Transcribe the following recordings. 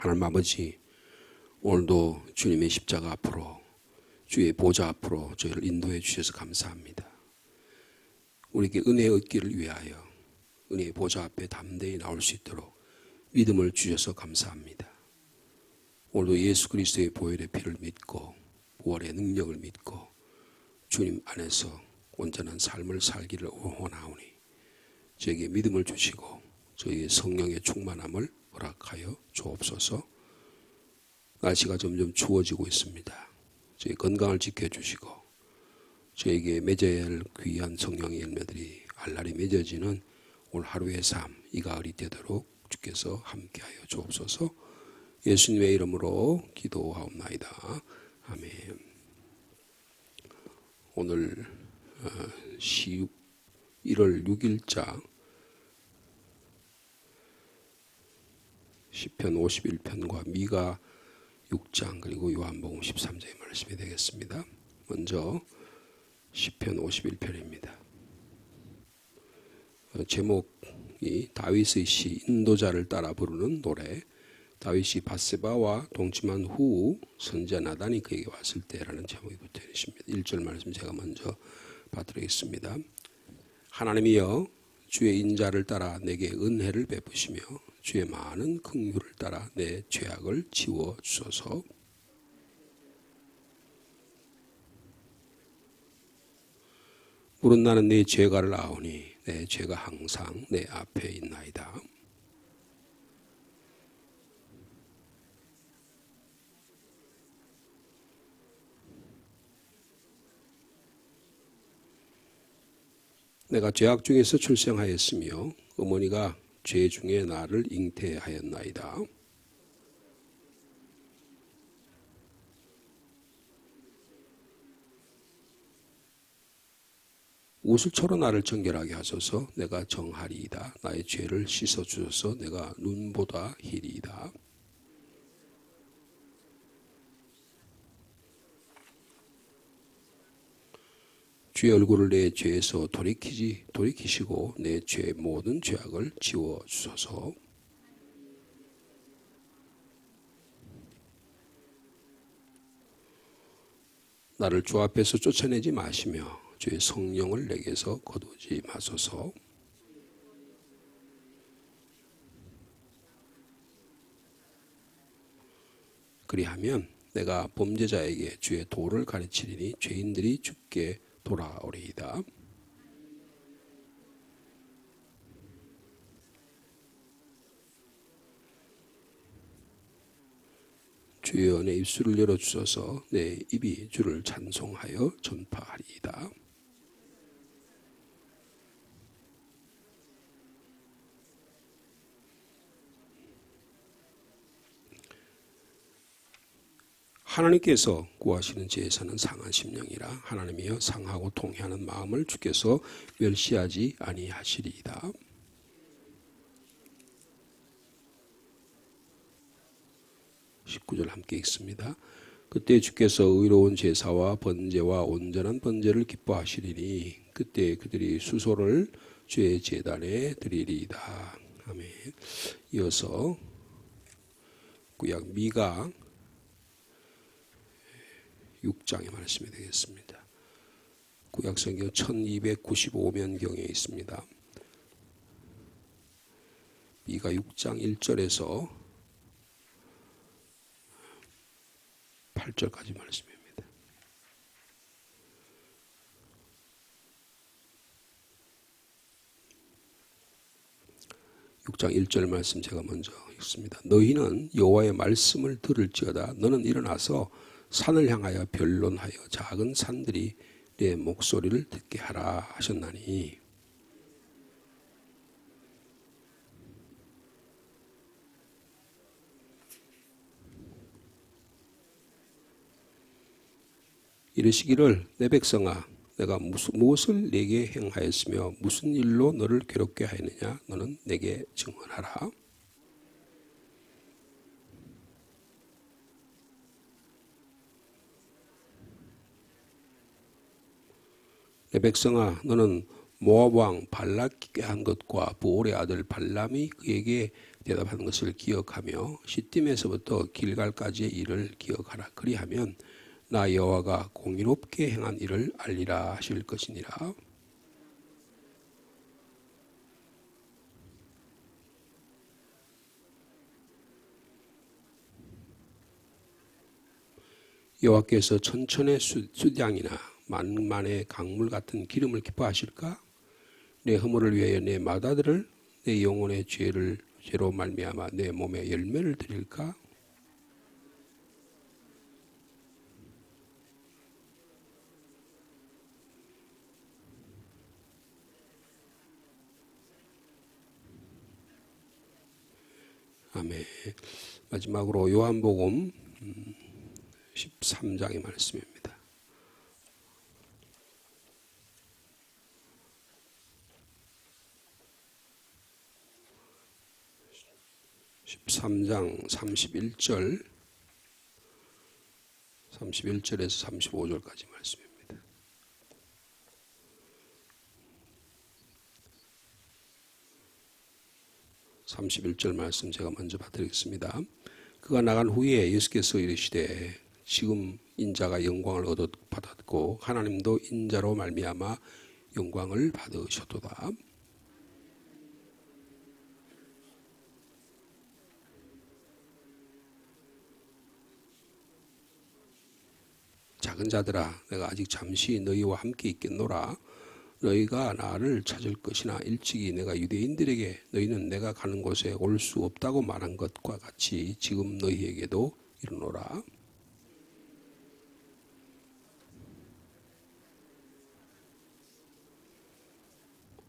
하나님 아버지, 오늘도 주님의 십자가 앞으로, 주의 보좌 앞으로 저희를 인도해 주셔서 감사합니다. 우리에게 은혜 얻기를 위하여 은혜의 보좌 앞에 담대히 나올 수 있도록 믿음을 주셔서 감사합니다. 오늘도 예수 그리스도의 보혈의 피를 믿고 부활의 능력을 믿고 주님 안에서 온전한 삶을 살기를 원하오니 저에게 믿음을 주시고 저희의 성령의 충만함을 허락하여 주옵소서. 날씨가 점점 추워지고 있습니다. 저희 건강을 지켜주시고 저에게 맺어야 할 귀한 성령의 열매들이 알알이 맺어지는 오늘 하루의 삶, 이 가을이 되도록 주께서 함께하여 주옵소서. 예수님의 이름으로 기도하옵나이다. 아멘. 오늘 1월 6일자 시편 51편과 미가 6장 그리고 요한복음 13장의 말씀이 되겠습니다. 먼저 시편 51편입니다. 제목이 다윗의 시 인도자를 따라 부르는 노래. 다윗이 밧세바와 동침한 후 선지자 나단이 그에게 왔을 때라는 제목이 붙어 있습니다. 1절 말씀 제가 먼저 받드리겠습니다. 하나님이여 주의 인자를 따라 내게 은혜를 베푸시며 주의 많은 긍휼을 따라 내 죄악을 지워 주소서. 물은 나는 네 죄가를 아오니 내 죄가 항상 내 앞에 있나이다. 내가 죄악 중에서 출생하였으며 어머니가 죄 중에 나를 잉태하였나이다. 우슬초로 나를 정결하게 하소서. 내가 정하리이다. 나의 죄를 씻어주소서. 내가 눈보다 희리이다. 주의 얼굴을 내 죄에서 돌이키시고 내 죄의 모든 죄악을 지워주소서. 나를 주 앞에서 쫓아내지 마시며 주의 성령을 내게서 거두지 마소서. 그리하면 내가 범죄자에게 주의 도를 가르치리니 죄인들이 주께 돌아오리이다. 주여 내 입술을 열어주소서. 내 입이 주를 찬송하여 전파하리이다. 하나님께서 구하시는 제사는 상한 심령이라. 하나님이여 상하고 통회하는 마음을 주께서 멸시하지 아니하시리이다. (19절) 함께 읽습니다. 그때 주께서 의로운 제사와 번제와 온전한 번제를 기뻐하시리니 그때 그들이 수소를 주의 제단에 드리리이다. 아멘. 이어서 구약 미가 6장의 말씀이 되겠습니다. 구약성경 1295면경에 있습니다. 미가 6장 1절에서 8절까지 말씀입니다. (6장 1절) 말씀 제가 먼저 읽습니다. 너희는 여호와의 말씀을 들을지어다. 너는 일어나서 산을 향하여 변론하여 작은 산들이 내 목소리를 듣게 하라 하셨나니. 이르시기를 내 백성아 내가 무엇을 네게 행하였으며 무슨 일로 너를 괴롭게 하였느냐. 너는 내게 증언하라. 내 백성아 너는 모압 왕 발락에게 한 것과 부올의 아들 발람이 그에게 대답하는 것을 기억하며 시딤에서부터 길갈까지의 일을 기억하라. 그리하면 나 여호와가 공의롭게 행한 일을 알리라 하실 것이니라. 여호와께서 천천의 수량이나 만만의 강물 같은 기름을 기뻐하실까? 내 허물을 위하여 내 맏아들을 내 영혼의 죄로 말미암아 내 몸에 열매를 드릴까? 아멘. 마지막으로 요한복음 13장의 말씀입니다. 13장 31절에서 35절까지 말씀입니다. 31절 말씀 제가 먼저 받드리겠습니다. 그가 나간 후에 예수께서 이르시되 지금 인자가 영광을 받았고 하나님도 인자로 말미암아 영광을 받으셨도다. 작은 자들아 내가 아직 잠시 너희와 함께 있겠노라. 너희가 나를 찾을 것이나 일찍이 내가 유대인들에게 너희는 내가 가는 곳에 올 수 없다고 말한 것과 같이 지금 너희에게도 이르노라.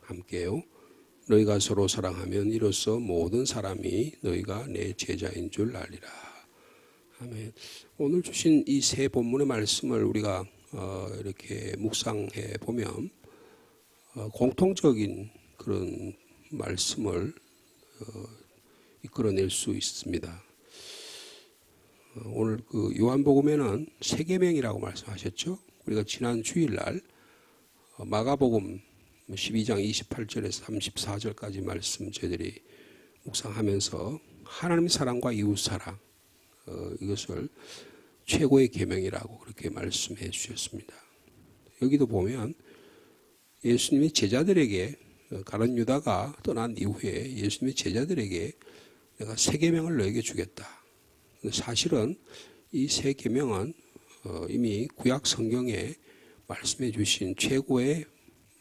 함께요. 너희가 서로 사랑하면 이로써 모든 사람이 너희가 내 제자인 줄 알리라. 아멘. 오늘 주신 이 세 본문의 말씀을 우리가 이렇게 묵상해 보면 공통적인 그런 말씀을 이끌어낼 수 있습니다. 오늘 그 요한복음에는 세 계명이라고 말씀하셨죠. 우리가 지난 주일날 마가복음 12장 28절에서 34절까지 말씀 저희들이 묵상하면서 하나님 사랑과 이웃 사랑 이것을 최고의 계명이라고 그렇게 말씀해 주셨습니다. 여기도 보면 예수님이 제자들에게 가룟 유다가 떠난 이후에 예수님이 제자들에게 내가 세 계명을 너에게 주겠다. 사실은 이 세 계명은 이미 구약 성경에 말씀해 주신 최고의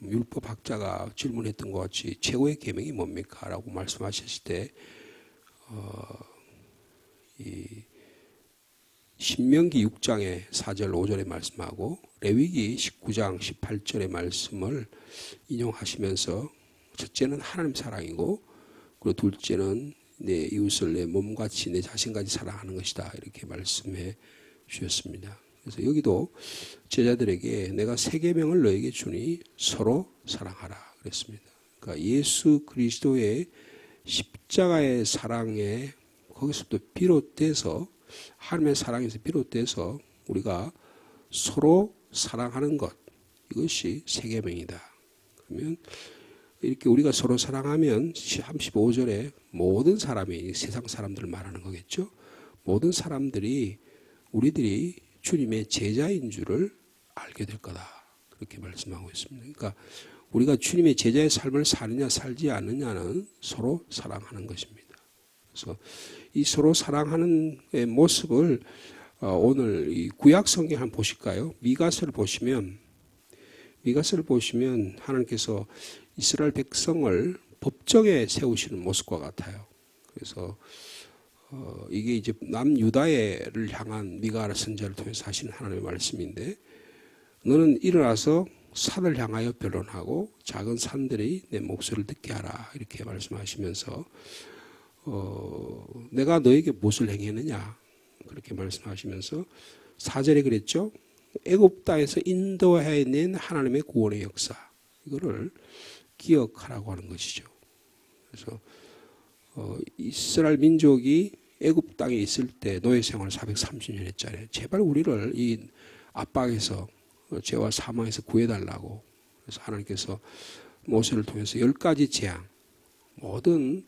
율법학자가 질문했던 것 같이 최고의 계명이 뭡니까? 라고 말씀하셨을 때 이 신명기 6장의 4절 5절의 말씀하고 레위기 19장 18절의 말씀을 인용하시면서 첫째는 하나님 사랑이고 그리고 둘째는 내 이웃을 내 몸같이 내 자신같이 사랑하는 것이다. 이렇게 말씀해 주셨습니다. 그래서 여기도 제자들에게 내가 세 계명을 너에게 주니 서로 사랑하라 그랬습니다. 그러니까 예수 그리스도의 십자가의 사랑에 거기서부터 비롯돼서 하나님의 사랑에서 비롯돼서 우리가 서로 사랑하는 것 이것이 세 계명이다. 그러면 이렇게 우리가 서로 사랑하면 35절에 모든 사람이 세상 사람들을 말하는 거겠죠. 모든 사람들이 우리들이 주님의 제자인 줄을 알게 될 거다. 그렇게 말씀하고 있습니다. 그러니까 우리가 주님의 제자의 삶을 사느냐 살지 않느냐는 서로 사랑하는 것입니다. 그래서 이 서로 사랑하는 모습을 오늘 이 구약 성경 한번 보실까요? 미가서를 보시면 하나님께서 이스라엘 백성을 법정에 세우시는 모습과 같아요. 그래서 이게 이제 남유다를 향한 미가 선지자를 통해서 하시는 하나님의 말씀인데 너는 일어나서 산을 향하여 변론하고 작은 산들이 내 목소리를 듣게 하라 이렇게 말씀하시면서 내가 너에게 무엇을 행했느냐 그렇게 말씀하시면서 4절에 그랬죠. 애굽 땅에서 인도해낸 하나님의 구원의 역사 이거를 기억하라고 하는 것이죠. 그래서 이스라엘 민족이 애굽 땅에 있을 때 노예 생활을 430년 했잖아요. 제발 우리를 이 압박에서 죄와 사망에서 구해달라고. 그래서 하나님께서 모세를 통해서 10가지 재앙, 모든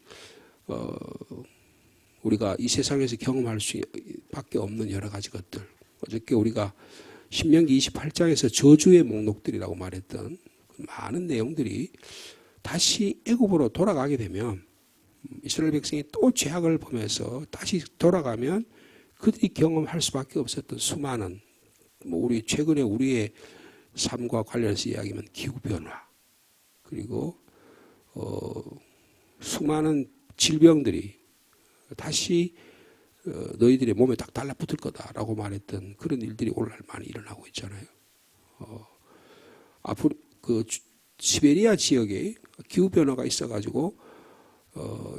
우리가 이 세상에서 경험할 수밖에 없는 여러 가지 것들. 어저께 우리가 신명기 28장에서 저주의 목록들이라고 말했던 많은 내용들이 다시 애굽으로 돌아가게 되면 이스라엘 백성이 또 죄악을 범해서 다시 돌아가면 그들이 경험할 수밖에 없었던 수많은 우리 최근에 우리의 삶과 관련해서 이야기하면 기후변화 그리고 수많은 질병들이 다시 너희들의 몸에 딱 달라붙을 거다라고 말했던 그런 일들이 오늘날 많이 일어나고 있잖아요. 앞으로 그 시베리아 지역에 기후 변화가 있어가지고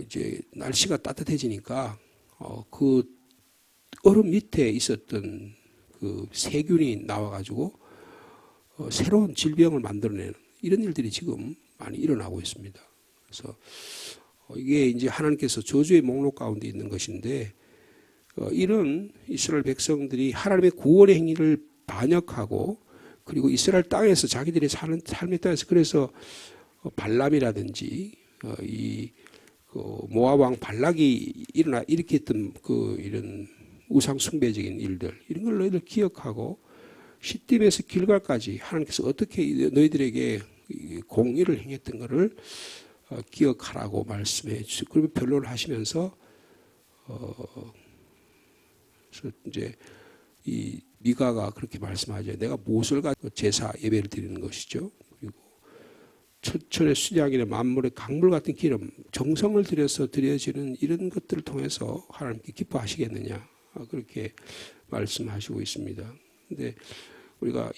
이제 날씨가 따뜻해지니까 그 얼음 밑에 있었던 그 세균이 나와가지고 새로운 질병을 만들어내는 이런 일들이 지금 많이 일어나고 있습니다. 그래서 이게 이제 하나님께서 저주의 목록 가운데 있는 것인데 이런 이스라엘 백성들이 하나님의 구원의 행위를 반역하고 그리고 이스라엘 땅에서 자기들이 사는 삶의 땅에서 그래서 발람이라든지 이 모압 왕 발락이 일으켰던 이런 우상 숭배적인 일들 이런 걸 너희들 기억하고 시딤에서 길갈까지 하나님께서 어떻게 너희들에게 공의를 행했던 것을 기억하라고 말씀해 주시고 그리고 변론을 하시면서 이제 이 미가가 그렇게 말씀하죠. 내가 무엇을 가지고 제사 예배를 드리는 것이죠. 그리고 천천의 수량이나 만물의 강물 같은 기름 정성을 들여서 드려지는 이런 것들을 통해서 하나님께 기뻐하시겠느냐 그렇게 말씀하시고 있습니다. 근데 우리가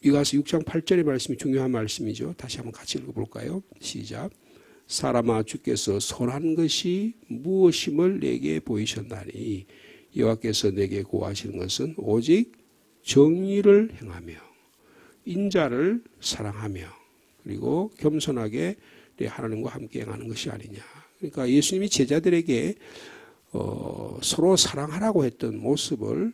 미가서 6장 8절의 말씀이 중요한 말씀이죠. 다시 한번 같이 읽어볼까요? 시작. 사람아 주께서 선한 것이 무엇임을 내게 보이셨나니 여호와께서 내게 구하시는 것은 오직 정의를 행하며 인자를 사랑하며 그리고 겸손하게 내 하나님과 함께 행하는 것이 아니냐. 그러니까 예수님이 제자들에게 서로 사랑하라고 했던 모습을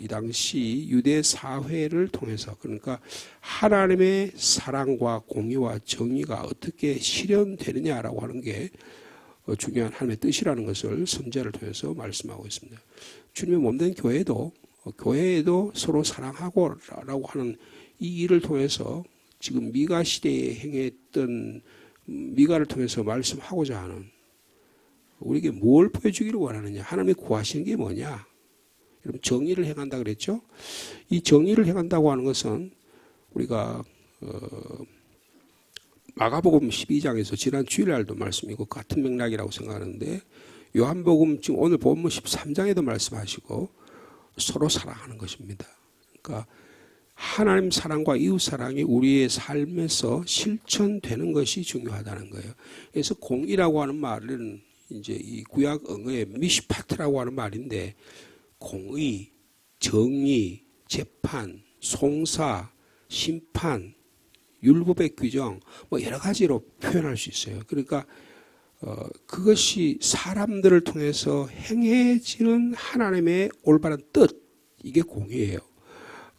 이 당시 유대 사회를 통해서 그러니까 하나님의 사랑과 공의와 정의가 어떻게 실현되느냐라고 하는 게 중요한 하나님의 뜻이라는 것을 선제를 통해서 말씀하고 있습니다. 주님의 몸된 교회에도 서로 사랑하고라고 하는 이 일을 통해서 지금 미가 시대에 행했던 미가를 통해서 말씀하고자 하는 우리에게 뭘 보여주기를 원하느냐. 하나님이 구하시는 게 뭐냐. 여러분 정의를 행한다 그랬죠. 이 정의를 행한다고 하는 것은 우리가 마가복음 12장에서 지난 주일날도 말씀이고 같은 맥락이라고 생각하는데 요한복음 지금 오늘 본문 13장에도 말씀하시고 서로 사랑하는 것입니다. 그러니까 하나님 사랑과 이웃 사랑이 우리의 삶에서 실천되는 것이 중요하다는 거예요. 그래서 공의라고 하는 말은 이제 이 구약 언어의 미시파트라고 하는 말인데 공의, 정의, 재판, 송사, 심판, 율법의 규정 뭐 여러 가지로 표현할 수 있어요. 그러니까 그것이 사람들을 통해서 행해지는 하나님의 올바른 뜻 이게 공의예요.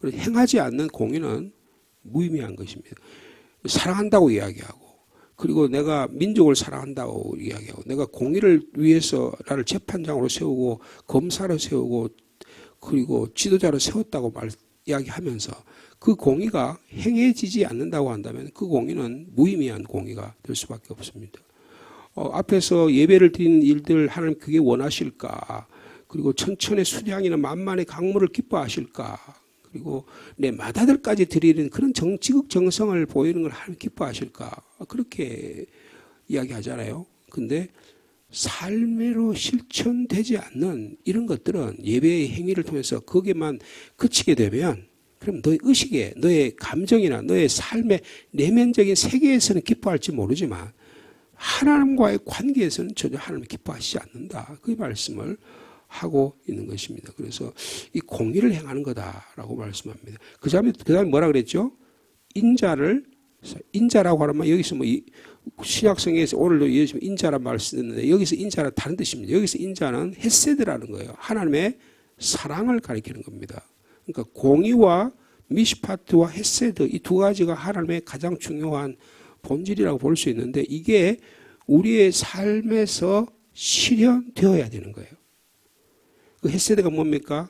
행하지 않는 공의는 무의미한 것입니다. 사랑한다고 이야기하고 그리고 내가 민족을 사랑한다고 이야기하고 내가 공의를 위해서 나를 재판장으로 세우고 검사로 세우고 그리고 지도자로 세웠다고 이야기하면서 그 공의가 행해지지 않는다고 한다면 그 공의는 무의미한 공의가 될 수밖에 없습니다. 앞에서 예배를 드리는 일들 하나님 그게 원하실까? 그리고 천천의 수량이나 만만의 강물을 기뻐하실까? 그리고 내 맏아들까지 드리는 그런 지극 정성을 보이는 걸 하나님 기뻐하실까? 그렇게 이야기하잖아요. 근데 삶으로 실천되지 않는 이런 것들은 예배의 행위를 통해서 거기에만 그치게 되면 그럼 너의 의식에 너의 감정이나 너의 삶의 내면적인 세계에서는 기뻐할지 모르지만 하나님과의 관계에서는 전혀 하나님을 기뻐하시지 않는다. 그 말씀을 하고 있는 것입니다. 그래서 이 공의를 행하는 거다라고 말씀합니다. 그 다음에 뭐라 그랬죠? 인자라고 하면 여기서 뭐 신약성에서 오늘도 인자란 말을 쓰는데 여기서 인자는 다른 뜻입니다. 여기서 인자는 헤세드라는 거예요. 하나님의 사랑을 가리키는 겁니다. 그러니까 공의와 미시파트와 헤세드 이 두 가지가 하나님의 가장 중요한 본질이라고 볼 수 있는데 이게 우리의 삶에서 실현되어야 되는 거예요. 그 헤세드가 뭡니까?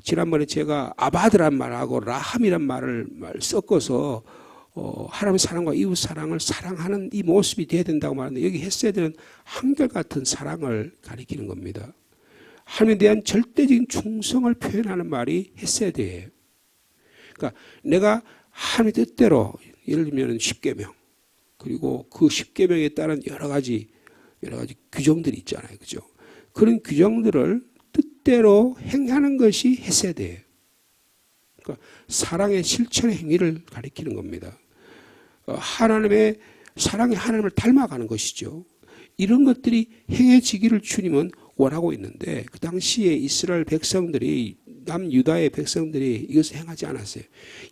지난번에 제가 아바드란 말하고 라함이란 말을 섞어서 하나님의 사랑과 이웃 사랑을 사랑하는 이 모습이 돼야 된다고 말하는데 여기 헤세드는 한결같은 사랑을 가리키는 겁니다. 하나님에 대한 절대적인 충성을 표현하는 말이 헤세드예요. 그러니까 내가 하나님의 뜻대로 예를 들면 10계명 그리고 그 10계명에 따른 여러 가지 규정들이 있잖아요. 그죠? 그런 규정들을 뜻대로 행하는 것이 헤세드예요. 그러니까 사랑의 실천의 행위를 가리키는 겁니다. 하나님의 사랑이 하나님을 닮아가는 것이죠. 이런 것들이 행해지기를 주님은 원하고 있는데 그 당시에 이스라엘 백성들이 남유다의 백성들이 이것을 행하지 않았어요.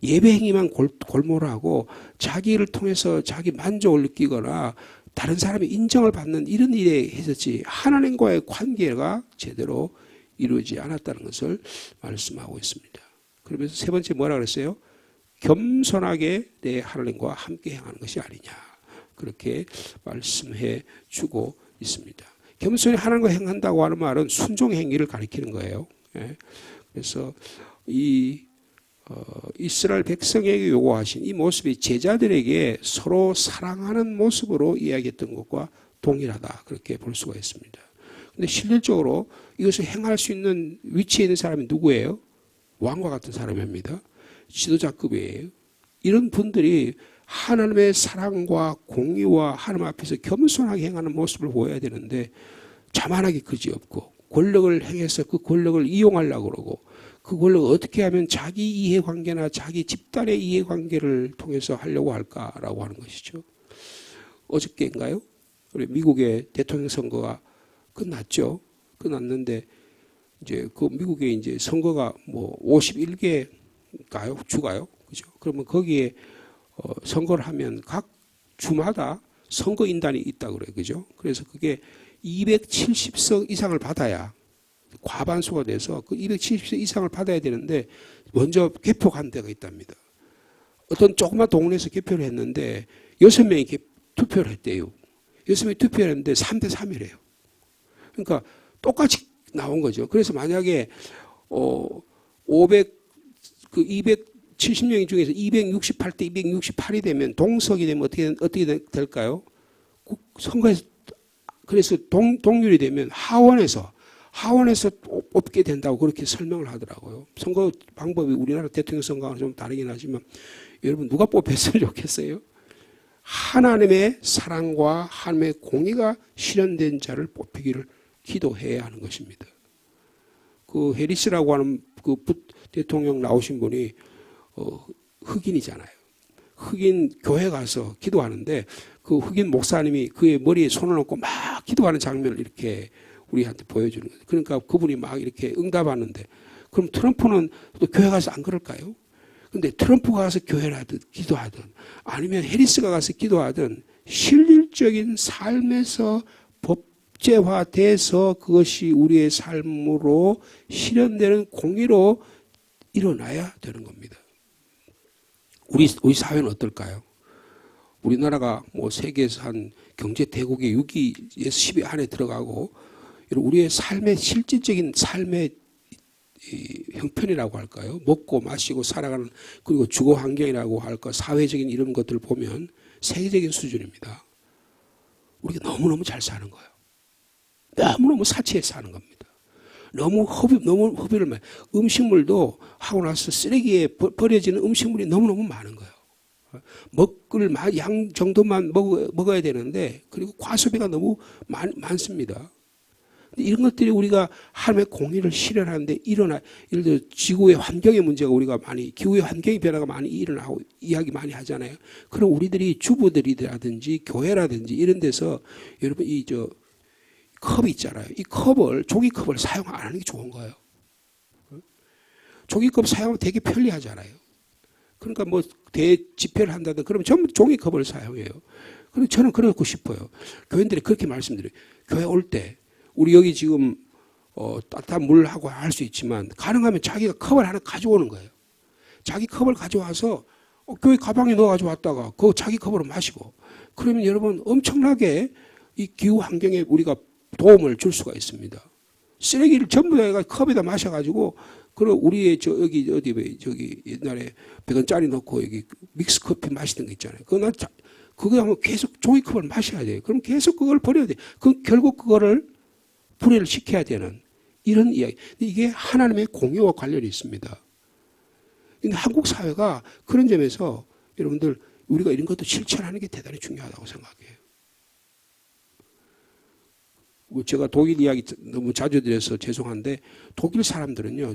예배 행위만 골몰하고 자기를 통해서 자기 만족을 느끼거나 다른 사람의 인정을 받는 이런 일에 했었지 하나님과의 관계가 제대로 이루어지지 않았다는 것을 말씀하고 있습니다. 그러면서 세 번째 뭐라 그랬어요? 겸손하게 내 하나님과 함께 행하는 것이 아니냐. 그렇게 말씀해 주고 있습니다. 겸손히 하나님과 행한다고 하는 말은 순종 행위를 가리키는 거예요. 그래서 이스라엘 백성에게 요구하신 이 모습이 제자들에게 서로 사랑하는 모습으로 이야기했던 것과 동일하다. 그렇게 볼 수가 있습니다. 근데 실질적으로 이것을 행할 수 있는 위치에 있는 사람이 누구예요? 왕과 같은 사람입니다. 지도자급이에요. 이런 분들이 하나님의 사랑과 공의와 하나님 앞에서 겸손하게 행하는 모습을 보여야 되는데 자만하게 그지없고 권력을 행해서 그 권력을 이용하려고 그러고 그 권력을 어떻게 하면 자기 이해관계나 자기 집단의 이해관계를 통해서 하려고 할까라고 하는 것이죠. 어저께인가요? 우리 미국의 대통령 선거가 끝났죠. 끝났는데 이제 그 미국의 이제 선거가 뭐 51개가요? 주가요? 그죠? 그러면 거기에 선거를 하면 각 주마다 선거인단이 있다고 그래요. 그죠? 그래서 그게 270석 이상을 받아야 과반수가 돼서 그 270석 이상을 받아야 되는데 먼저 개표한 데가 있답니다. 어떤 조그만 동네에서 개표를 했는데 6명이 투표를 했대요. 6명이 투표를 했는데 3대 3이래요. 그러니까 똑같이 나온 거죠. 그래서 만약에 270명 중에서 268대 268이 되면 동석이 되면 어떻게 될까요? 선거에서 그래서 동률이 되면 하원에서 뽑게 된다고 그렇게 설명을 하더라고요. 선거 방법이 우리나라 대통령 선거와는 좀 다르긴 하지만 여러분 누가 뽑혔으면 좋겠어요? 하나님의 사랑과 하나님의 공의가 실현된 자를 뽑히기를 기도해야 하는 것입니다. 그 해리스라고 하는 그 대통령 나오신 분이 흑인이잖아요. 흑인 교회 가서 기도하는데 그 흑인 목사님이 그의 머리에 손을 얹고 막 기도하는 장면을 이렇게 우리한테 보여주는 거예요. 그러니까 그분이 막 이렇게 응답하는데 그럼 트럼프는 또 교회 가서 안 그럴까요? 근데 트럼프가 가서 교회를 하든 기도하든 아니면 해리스가 가서 기도하든 실질적인 삶에서 법제화돼서 그것이 우리의 삶으로 실현되는 공의로 일어나야 되는 겁니다. 우리 사회는 어떨까요? 우리나라가 뭐 세계에서 한 경제 대국의 6위에서 10위 안에 들어가고 우리의 삶의 실질적인 삶의 형편이라고 할까요? 먹고 마시고 살아가는 그리고 주거 환경이라고 할까 사회적인 이런 것들을 보면 세계적인 수준입니다. 우리가 너무너무 잘 사는 거예요. 너무너무 사치에 사는 겁니다. 너무 허비를 많이 음식물도 하고 나서 쓰레기에 버려지는 음식물이 너무너무 많은 거예요. 먹을 양 정도만 먹어야 되는데 그리고 과소비가 너무 많습니다. 이런 것들이 우리가 하나님의 공의를 실현하는데 예를 들어 지구의 환경의 문제가 우리가 기후의 환경의 변화가 많이 일어나고 이야기 많이 하잖아요. 그럼 우리들이 주부들이라든지 교회라든지 이런 데서 여러분 컵이 있잖아요. 이 종이컵을 사용 안 하는 게 좋은 거예요. 종이컵 사용하면 되게 편리하잖아요. 그러니까 뭐 대집회를 한다든 그러면 전부 종이컵을 사용해요. 그런데 저는 그러고 싶어요. 교인들이 그렇게 말씀드려요. 교회 올 때 우리 여기 지금 따뜻한 물하고 할 수 있지만 가능하면 자기가 컵을 하나 가져오는 거예요. 자기 컵을 가져와서 교회 가방에 넣어가지고 왔다가 그 자기 컵으로 마시고 그러면 여러분 엄청나게 이 기후 환경에 우리가 도움을 줄 수가 있습니다. 쓰레기를 전부 다 컵에다 마셔가지고 그리고 우리의 여기 어디 저기 옛날에 100원짜리 넣고 여기 믹스 커피 마시는 거 있잖아요. 그거 하면 계속 종이컵을 마셔야 돼요. 그럼 계속 그걸 버려야 돼. 결국 그거를 분해를 시켜야 되는 이런 이야기. 이게 하나님의 공유와 관련이 있습니다. 근데 한국 사회가 그런 점에서 여러분들 우리가 이런 것도 실천하는 게 대단히 중요하다고 생각해요. 제가 독일 이야기 너무 자주 드려서 죄송한데 독일 사람들은요.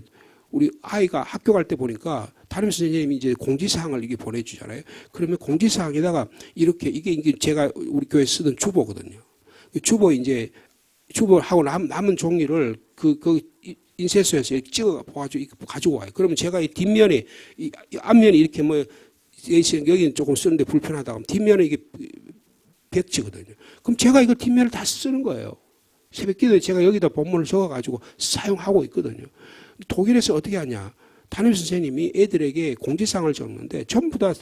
우리 아이가 학교 갈 때 보니까 담임 선생님이 이제 공지사항을 이게 보내주잖아요. 그러면 공지사항에다가 이렇게 이게 제가 우리 교회 쓰던 주보거든요. 주보하고 남은 종이를 그 인쇄소에서 이렇게 찍어 가지고 와요. 그러면 제가 이 뒷면에 이 앞면이 이렇게 뭐 여기는 조금 쓰는데 불편하다 하면 뒷면에 이게 백지거든요. 그럼 제가 이거 뒷면을 다 쓰는 거예요. 새벽기도에 제가 여기다 본문을 적어가지고 사용하고 있거든요. 독일에서 어떻게 하냐. 담임 선생님이 애들에게 공지사항을 적는데 전부 다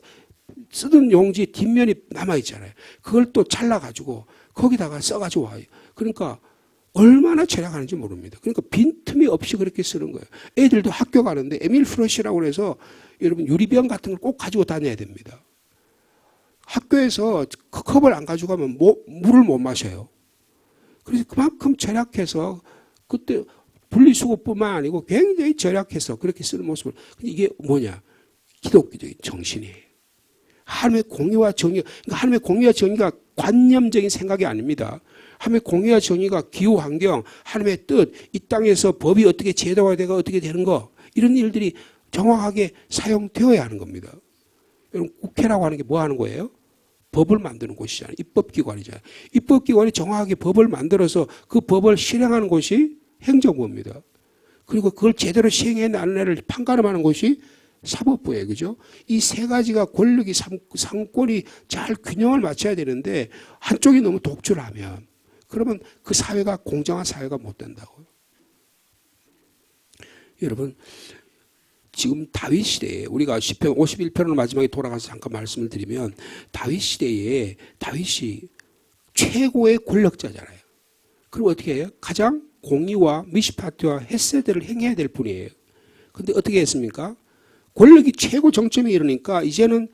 쓰던 용지 뒷면이 남아있잖아요. 그걸 또 잘라가지고 거기다가 써가지고 와요. 그러니까 얼마나 절약하는지 모릅니다. 그러니까 빈틈이 없이 그렇게 쓰는 거예요. 애들도 학교 가는데 에밀 프러시라고 해서 여러분 유리병 같은 걸 꼭 가지고 다녀야 됩니다. 학교에서 그 컵을 안 가져가면 물을 못 마셔요. 그래서 그만큼 절약해서 그때 분리수거뿐만 아니고 굉장히 절약해서 그렇게 쓰는 모습을. 이게 뭐냐? 기독교적인 정신이에요. 하나님의 공의와 정의, 그러니까 하나님의 공의와 정의가 관념적인 생각이 아닙니다. 하나님의 공의와 정의가 기후 환경, 하나님의 뜻, 이 땅에서 법이 어떻게 제도가 되고 어떻게 되는 거 이런 일들이 정확하게 사용되어야 하는 겁니다. 여러분 국회라고 하는 게 뭐 하는 거예요? 법을 만드는 곳이잖아요. 입법기관이잖아요. 입법기관이 정확하게 법을 만들어서 그 법을 실행하는 곳이 행정부입니다. 그리고 그걸 제대로 시행해내는 애를 판가름하는 곳이 사법부예요. 그죠? 이 세 가지가 권력이 상권이 잘 균형을 맞춰야 되는데 한쪽이 너무 독주를 하면 그러면 그 사회가 공정한 사회가 못 된다고요. 여러분 지금 다윗 시대에 우리가 시편 51편을 마지막에 돌아가서 잠깐 말씀을 드리면 다윗 시대에 다윗이 최고의 권력자잖아요. 그럼 어떻게 해요? 가장 공의와 미시파트와 헤세드를 행해야 될 분이에요. 그런데 어떻게 했습니까? 권력이 최고 정점에 이르니까 이제는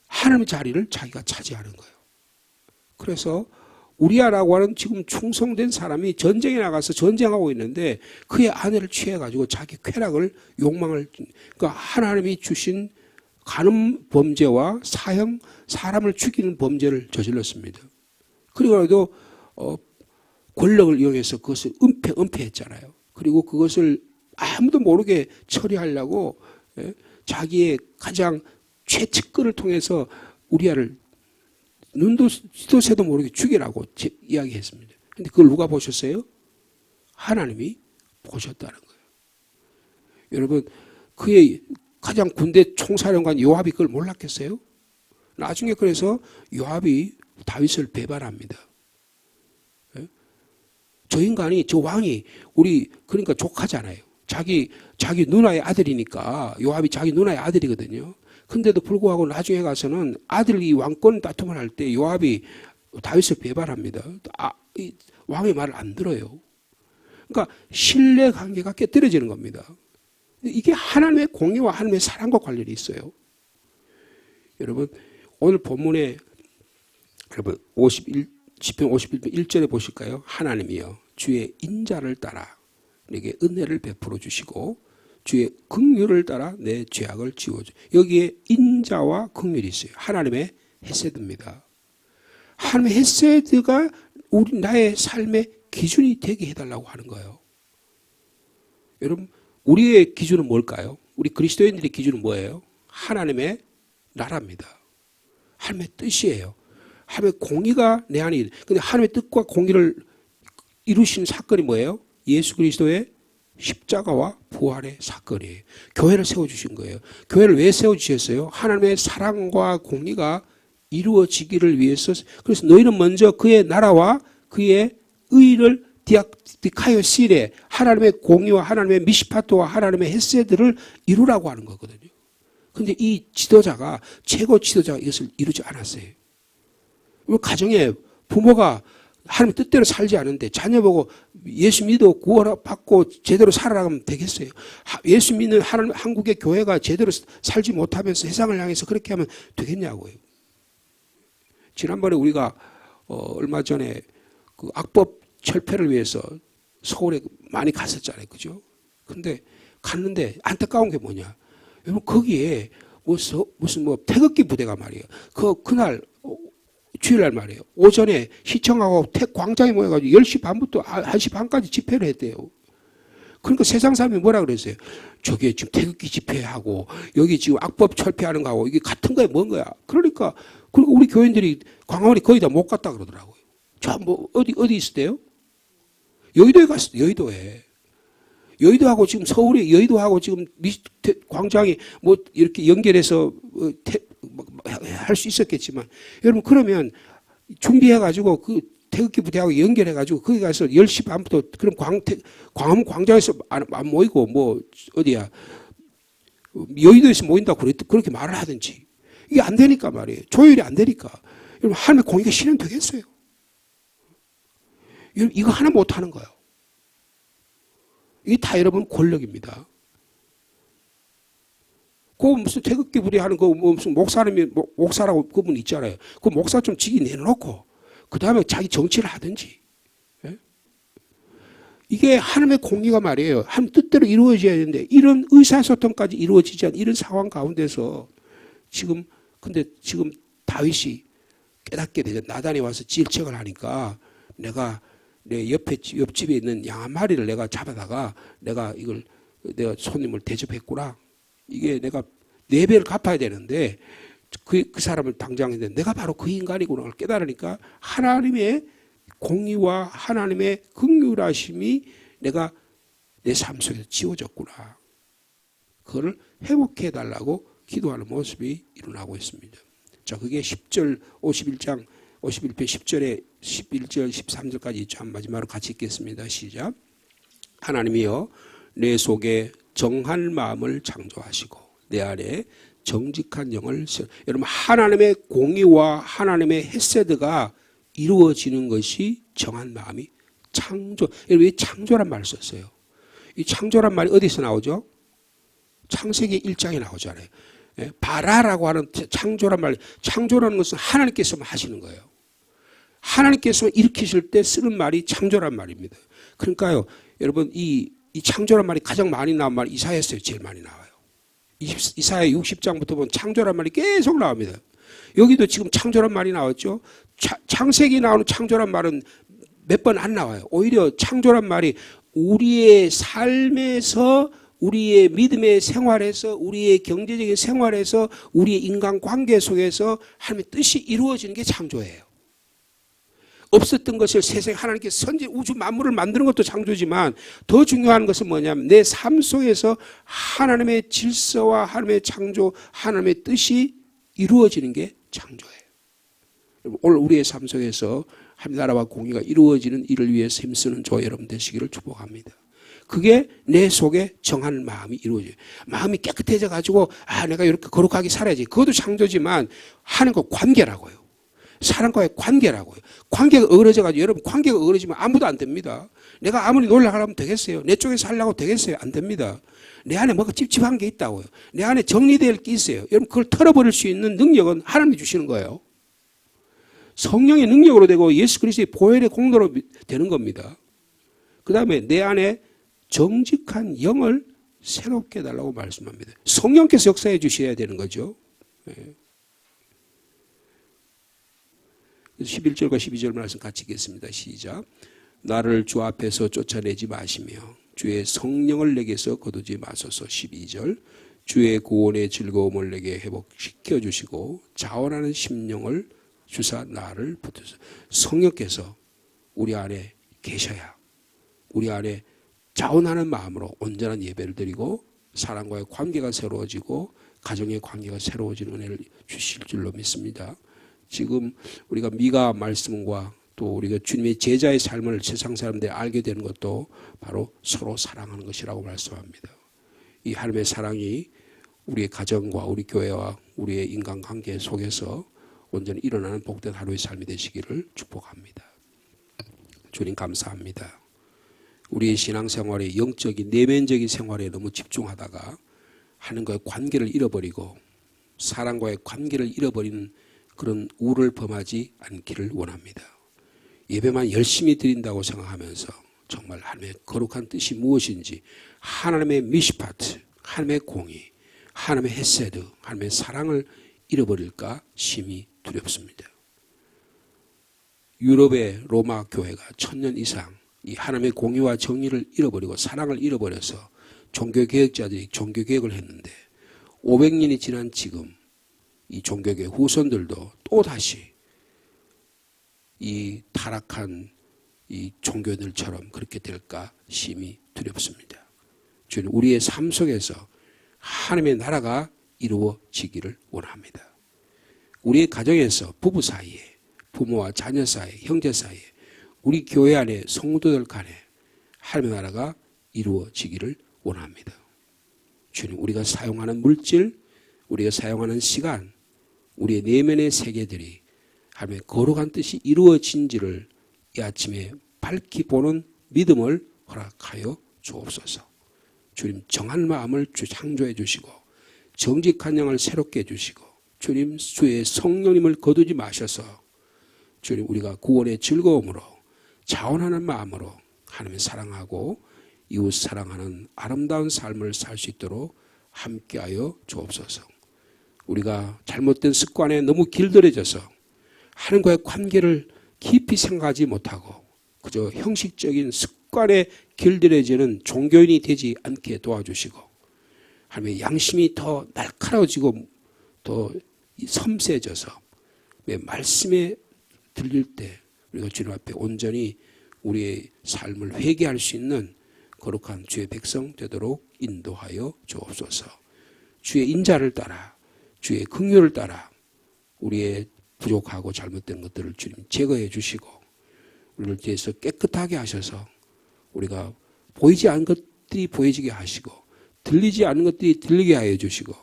하나님의 자리를 자기가 차지하는 거예요. 그래서 우리아라고 하는 지금 충성된 사람이 전쟁에 나가서 전쟁하고 있는데 그의 아내를 취해가지고 자기 쾌락을 욕망을 그러니까 하나님이 주신 간음 범죄와 사형 사람을 죽이는 범죄를 저질렀습니다. 그리고도 권력을 이용해서 그것을 은폐했잖아요. 그리고 그것을 아무도 모르게 처리하려고 자기의 가장 최측근을 통해서 우리아를 눈도 새도 모르게 죽이라고 이야기했습니다. 그런데 그걸 누가 보셨어요? 하나님이 보셨다는 거예요. 여러분 그의 가장 군대 총사령관 요압이 그걸 몰랐겠어요? 나중에 그래서 요압이 다윗을 배반합니다. 저 인간이 저 왕이 우리 그러니까 족하잖아요. 자기 누나의 아들이니까 요압이 자기 누나의 아들이거든요. 근데도 불구하고 나중에 가서는 아들이 왕권 다툼을 할 때 요압이 다윗을 배반합니다. 이 왕의 말을 안 들어요. 그러니까 신뢰 관계가 깨뜨려지는 겁니다. 이게 하나님의 공의와 하나님의 사랑과 관련이 있어요. 여러분 오늘 본문에 여러분 시편 51편 1절에 보실까요? 하나님이여 주의 인자를 따라 내게 은혜를 베풀어 주시고 주의 긍휼을 따라 내 죄악을 지워줘. 여기에 인자와 긍휼이 있어요. 하나님의 헤세드입니다. 하나님의 헤세드가 나의 삶의 기준이 되게 해달라고 하는 거예요. 여러분 우리의 기준은 뭘까요? 우리 그리스도인들의 기준은 뭐예요? 하나님의 나라입니다. 하나님의 뜻이에요. 하나님의 공의가 내 안에 있는. 근데 하나님의 뜻과 공의를 이루신 사건이 뭐예요? 예수 그리스도의 십자가와 부활의 사건이에요. 교회를 세워주신 거예요. 교회를 왜 세워주셨어요? 하나님의 사랑과 공의가 이루어지기를 위해서. 그래서 너희는 먼저 그의 나라와 그의 의를 디카이오시레 하나님의 공의와 하나님의 미시파토와 하나님의 헤세드를 이루라고 하는 거거든요. 근데 이 지도자가, 최고 지도자가 이것을 이루지 않았어요. 가정에 부모가 하나님 뜻대로 살지 않은데 자녀 보고 예수 믿어 구원받고 제대로 살아가면 되겠어요? 예수 믿는 한국의 교회가 제대로 살지 못하면서 세상을 향해서 그렇게 하면 되겠냐고요. 지난번에 우리가 얼마 전에 그 악법 철폐를 위해서 서울에 많이 갔었잖아요. 그죠? 근데 갔는데 안타까운 게 뭐냐. 여러분, 거기에 무슨 태극기 부대가 말이에요. 그날 주일날 말이에요. 오전에 시청하고 광장에 모여가지고 10시 반부터 1시 반까지 집회를 했대요. 그러니까 세상 사람이 뭐라 그랬어요? 저게 지금 태극기 집회하고 여기 지금 악법 철폐하는 거하고 이게 같은 거야, 뭔 거야? 그러니까 우리 교인들이 광화문에 거의 다 못 갔다 그러더라고요. 저 어디 있을 때요? 여의도에 갔어요. 여의도에. 여의도하고 지금 서울에 여의도하고 지금 광장이 뭐 이렇게 연결해서 할 수 있었겠지만, 여러분, 그러면 준비해가지고 그 태극기 부대하고 연결해가지고 거기 가서 10시 반부터 그럼 광화문 광장에서 안 모이고 뭐 어디야 여의도에서 모인다고 그렇게 말을 하든지, 이게 안 되니까 말이에요. 조율이 안 되니까. 여러분, 하나님의 공의가 실현되겠어요? 여러분, 이거 하나 못하는 거예요. 이게 다 여러분 권력입니다. 그 무슨 태극기 부대하는 거 무슨 목사라고 그분 있잖아요. 그 목사 좀 직위 내놓고 그 다음에 자기 정치를 하든지. 예? 이게 하나님의 공의가 말이에요. 하나님 뜻대로 이루어져야 되는데 이런 의사소통까지 이루어지지 않은 이런 상황 가운데서 근데 지금 다윗이 깨닫게 되죠. 나단이 와서 질책을 하니까 내가 내 옆집에 있는 양 한 마리를 내가 잡아다가 내가 손님을 대접했구나. 이게 내가 4배를 갚아야 되는데 그 사람을 당장 했는데 내가 바로 그 인간이구나 를 깨달으니까 하나님의 공의와 하나님의 긍휼하심이 내가 내 삶 속에서 지워졌구나. 그거를 회복해달라고 기도하는 모습이 일어나고 있습니다. 자, 그게 10절 51장 51편 10절에 11절 13절까지 있죠. 마지막으로 같이 읽겠습니다. 시작. 하나님이여 내 속에 정한 마음을 창조하시고 내 안에 정직한 영을 여러분, 하나님의 공의와 하나님의 헤세드가 이루어지는 것이 정한 마음이 창조. 여러분, 왜 창조란 말을 썼어요? 이 창조란 말이 어디서 나오죠? 창세기 1장에 나오잖아요. 바라라고 하는 창조란 말, 창조라는 것은 하나님께서만 하시는 거예요. 하나님께서 일으키실 때 쓰는 말이 창조란 말입니다. 그러니까요, 여러분, 이 창조란 말이 가장 많이 나온 말이 이사야서에 제일 많이 나와요. 이사야 60장부터 보면 창조란 말이 계속 나옵니다. 여기도 지금 창조란 말이 나왔죠. 창세기 나오는 창조란 말은 몇 번 안 나와요. 오히려 창조란 말이 우리의 삶에서, 우리의 믿음의 생활에서, 우리의 경제적인 생활에서, 우리의 인간관계 속에서 하나님의 뜻이 이루어지는 게 창조예요. 없었던 것을 세상에 하나님께서 선지 우주 만물을 만드는 것도 창조지만 더 중요한 것은 뭐냐면 내 삶 속에서 하나님의 질서와 하나님의 창조, 하나님의 뜻이 이루어지는 게 창조예요. 오늘 우리의 삶 속에서 하나님 나라와 공의가 이루어지는 일을 위해서 힘쓰는 저 여러분 되시기를 축복합니다. 그게 내 속에 정한 마음이 이루어져요. 마음이 깨끗해져 가지고 내가 이렇게 거룩하게 살아야지. 그것도 창조지만 하나님과 관계라고요. 사람과의 관계라고요. 관계가 어그러져가지고, 여러분, 관계가 어그러지면 아무도 안 됩니다. 내가 아무리 놀라가려면 되겠어요? 내 쪽에 살려고 되겠어요? 안 됩니다. 내 안에 뭔가 찝찝한 게 있다고요. 내 안에 정리될 게 있어요. 여러분, 그걸 털어버릴 수 있는 능력은 하나님이 주시는 거예요. 성령의 능력으로 되고 예수 그리스도의 보혈의 공로로 되는 겁니다. 그 다음에 내 안에 정직한 영을 새롭게 해달라고 말씀합니다. 성령께서 역사해 주셔야 되는 거죠. 11절과 12절 말씀 같이 읽겠습니다. 시작. 나를 주 앞에서 쫓아내지 마시며 주의 성령을 내게서 거두지 마소서. 12절. 주의 구원의 즐거움을 내게 회복시켜 주시고 자원하는 심령을 주사 나를 붙드소서. 성령께서 우리 안에 계셔야 우리 안에 자원하는 마음으로 온전한 예배를 드리고 사람과의 관계가 새로워지고 가정의 관계가 새로워지는 은혜를 주실 줄로 믿습니다. 지금 우리가 미가 말씀과 또 우리가 주님의 제자의 삶을 세상 사람들이 알게 되는 것도 바로 서로 사랑하는 것이라고 말씀합니다. 이 하나님의 사랑이 우리의 가정과 우리 교회와 우리의 인간관계 속에서 온전히 일어나는 복된 하루의 삶이 되시기를 축복합니다. 주님 감사합니다. 우리의 신앙생활의 영적인 내면적인 생활에 너무 집중하다가 하나님과의 관계를 잃어버리고 사람과의 관계를 잃어버리는 그런 우를 범하지 않기를 원합니다. 예배만 열심히 드린다고 생각하면서 정말 하나님의 거룩한 뜻이 무엇인지 하나님의 미시파트, 하나님의 공의, 하나님의 헤세드, 하나님의 사랑을 잃어버릴까 심히 두렵습니다. 유럽의 로마 교회가 1000년 이상 이 하나님의 공의와 정의를 잃어버리고 사랑을 잃어버려서 종교개혁자들이 종교개혁을 했는데 500년이 지난 지금 이 종교개혁 후손들도 또다시 이 타락한 이 종교들처럼 그렇게 될까 심히 두렵습니다. 주님, 우리의 삶 속에서 하나님의 나라가 이루어지기를 원합니다. 우리의 가정에서 부부 사이에, 부모와 자녀 사이에, 형제 사이에, 우리 교회 안에 성도들 간에 하나님의 나라가 이루어지기를 원합니다. 주님, 우리가 사용하는 물질, 우리가 사용하는 시간, 우리의 내면의 세계들이 하나님의 거룩한 뜻이 이루어진지를 이 아침에 밝히 보는 믿음을 허락하여 주옵소서. 주님, 정한 마음을 창조해 주시고 정직한 영을 새롭게 해주시고 주님, 주의 성령님을 거두지 마셔서 주님, 우리가 구원의 즐거움으로 자원하는 마음으로 하나님을 사랑하고 이웃 사랑하는 아름다운 삶을 살 수 있도록 함께하여 주옵소서. 우리가 잘못된 습관에 너무 길들여져서 하나님과의 관계를 깊이 생각하지 못하고 그저 형식적인 습관에 길들여지는 종교인이 되지 않게 도와주시고 하나님의 양심이 더 날카로워지고 더 섬세해져서 말씀에 들릴 때 우리가 주님 앞에 온전히 우리의 삶을 회개할 수 있는 거룩한 주의 백성 되도록 인도하여 주옵소서. 주의 인자를 따라 주의 긍휼을 따라 우리의 부족하고 잘못된 것들을 주님 제거해 주시고 우리를 위해서 깨끗하게 하셔서 우리가 보이지 않은 것들이 보여지게 하시고 들리지 않는 것들이 들리게 하여 주시고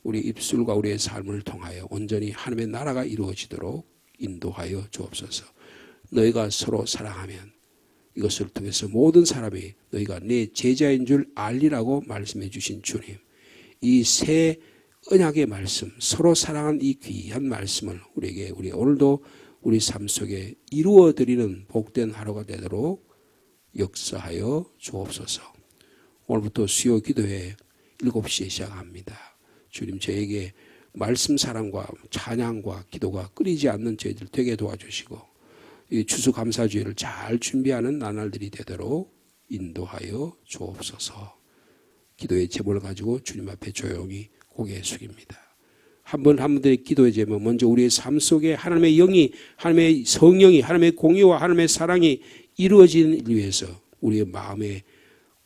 우리 입술과 우리의 삶을 통하여 온전히 하나님의 나라가 이루어지도록 인도하여 주옵소서. 너희가 서로 사랑하면 이것을 통해서 모든 사람이 너희가 내 제자인 줄 알리라고 말씀해 주신 주님, 이 새 언약의 말씀, 서로 사랑한 이 귀한 말씀을 우리에게 우리 오늘도 우리 삶 속에 이루어드리는 복된 하루가 되도록 역사하여 주옵소서. 오늘부터 수요 기도회 7시에 시작합니다. 주님, 저에게 말씀 사랑과 찬양과 기도가 끊이지 않는 저희들 되게 도와주시고 이 추수감사주의를 잘 준비하는 나날들이 되도록 인도하여 주옵소서. 기도의 제목을 가지고 주님 앞에 조용히 고개 숙입니다. 한 번 한 분들의 기도의 제목, 먼저 우리의 삶 속에 하나님의 영이, 하나님의 성령이, 하나님의 공의와 하나님의 사랑이 이루어지는 일 위해서 우리의 마음의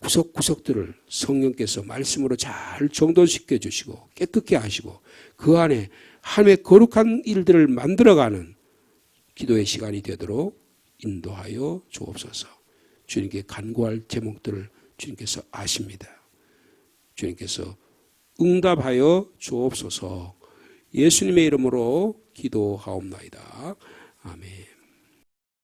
구석구석들을 성령께서 말씀으로 잘 정돈시켜 주시고 깨끗게 하시고 그 안에 하나님의 거룩한 일들을 만들어가는 기도의 시간이 되도록 인도하여 주옵소서. 주님께 간구할 제목들을 주님께서 아십니다. 주님께서 응답하여 주옵소서. 예수님의 이름으로 기도하옵나이다. 아멘.